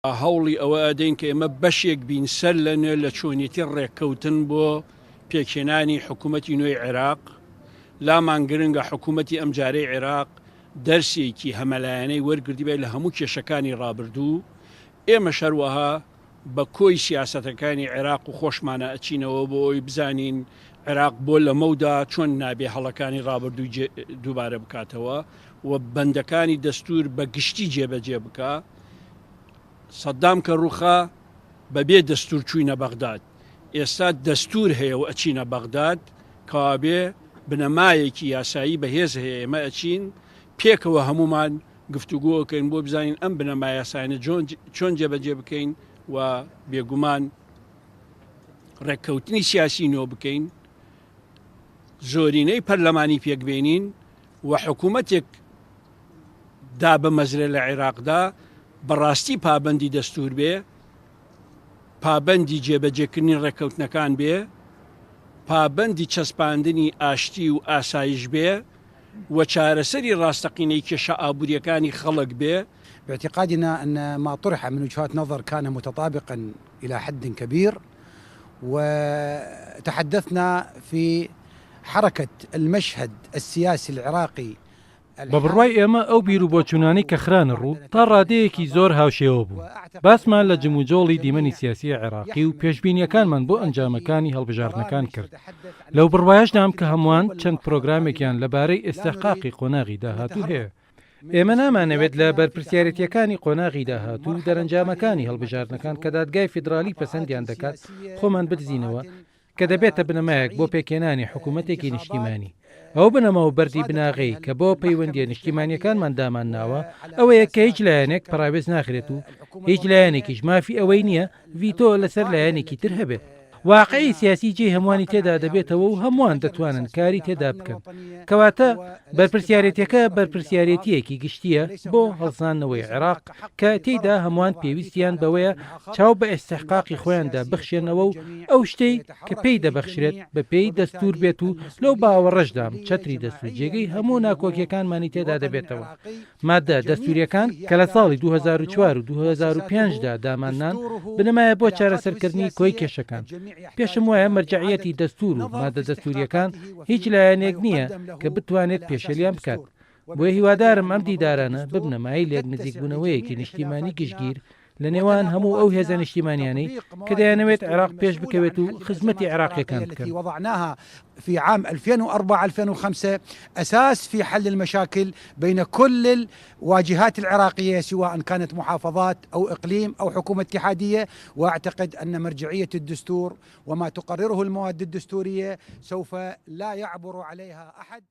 هەوڵی ئەوە ئەدەین کە ئێمە بەشێک بین سەر لەنوێ لە چۆنیەتی ڕێککەوتن بۆ پێکهێنانی حکوومەتی نوێی عێراق. لامان گرنگە حکوومەتی ئەم جارەی عێراق دەرسێکی هەمەلایەنەی وەرگردی بێت لە هەموو کێشەکانی ڕابردوو. ئێمە شەروەها بە کۆی سیاسەتەکانی عێراق و خۆشمانە ئەچینەوە بۆ ئەوی بزانین عێراق بۆ لەمەودا چۆن نابێ هەڵەکانی ڕابردوو دووبارە بکاتەوە و بەندەکانی دەستور بە گشتی جێبەجێ بکە. سەدام کە ڕووخا بەبێ دەستور چووینە بەغداد، ئێستا دەستور هەیە و ئەچینە بەغداد کابێ بنەمایەکی یاسایی بەهێز هەیە. ئێمە ئەچین پێکەوە هەمومان گفتوگۆکەین بۆ بزانین ئەم بنەما یاسایانە چۆن جێبەجێ بکەین و بێگومان ڕێککەوتنی سیاسی نۆ بکەین، زۆرینەی پەرلەمانی پێکبێنین و حکوومەتێک دا بمەزرێ لە عێراقدا بەڕاستی پابەندی دەستور بێ، پابەندی جێبەجێکردنی ڕێککەوتنەکان بێ، پابەندی چەسپاندنی ئاشتی و ئاسایش بێ و چارەسەری ڕاستەقینەی کێشە ئابوووریەکانی خەڵک بێ. باعتقادنا أن ما طرح من وجهات نظر كان متطابقا إلى حد كبير، وتحدثنا في حركة المشهد السياسي العراقي. بەبڕوای ئێمە ئەو بیر و بۆچوونانەی کە خرانە ڕوو تا ڕادەیەکی زۆر هاوشێوە بوو. باسمان لە جموجۆڵی دیمەنی سیاسی عێراقی و پێشبینیەکانمان بۆ ئەنجامەکانی هەڵبژاردنەکان کرد. لەو بڕوایشدام کە هەمووان چەند پرۆگرامێکیان لەبارەی ئێستحقاقی قۆناغی داهاتوو هەیە. ئێمە نامانەوێت لە بەرپرسیارەتیەکانی قۆناغی داهاتوو دەرەنجامەکانی هەڵبژاردنەکان کە دادگای فیدرالی پەسەندیان دەکات خۆمان بدزینەوە کە دەبێتە بنەمایەک بۆ پێکهێنانی حکوومەتێکی نیشتیمانی. ئەو بنەمە و بەردی بناغی کە بۆ پەیوەندیە نیشتیمانیەکانمان دامان ناوە ئەوەیە کە هیچ لایەنێک پراوێز ناخرێت و هیچ لایەنێکیش مافی ئەوەی نییە ڤیتۆ لەسەر لایەنێکی تر هەبێت. واقعی سیاسی جێ هەمووانی تێدا دەبێتەوە و هەمووان دەتوانن کاری تێدا بکەن. کەواتە بەرپرسیارەتەکە بەرپرسیارەتیەکی گشتیە بۆ هەڵسانەوەی عێراق کە تێیدا هەمووان پێویستیان بەوەیە چاو بە ئێستحقاقی خۆیاندا بخشێنەوە و ئەو شتەی کە پێی دەبەخشرێت بە پێی دەستور بێت و لەو باوەڕەشدام چەتری دەستور جێگەی هەموو ناکۆکیەکانمانی تێدا دەبێتەوە. مادە دەستوریەکان کە لە ساڵی 2004 و 2005دا دامانان بنەمایە بۆ چارەسەرکردنی کۆی کێشەکان. پێشم وایە مەرجعیەتی دەستور و مادە دەستوریەکان هیچ لایەنێک نییە کە بتوانێت پێشەلیان بکات. بۆ هیوادارم ئەم دیدارانە ببنەمای لێک نزیکبوونەوەیەکی نیشتیمانی گشتگیر لە نێوان هەموو ئەو هێزە نیشتیمانیانەی کە دەیانەوێت عێراق پێش بکەوێت و خزمەتی عێراقیەکان بکەن. وضعناها في عام 2004-2005 أساس في حل المشاكل بين كل الواجهات العراقية سواء كانت محافظات أو إقليم أو حكومة اتحادية. وأعتقد أن مرجعية الدستور وما تقرره المواد الدستورية سوف لا يعبر عليها أحد.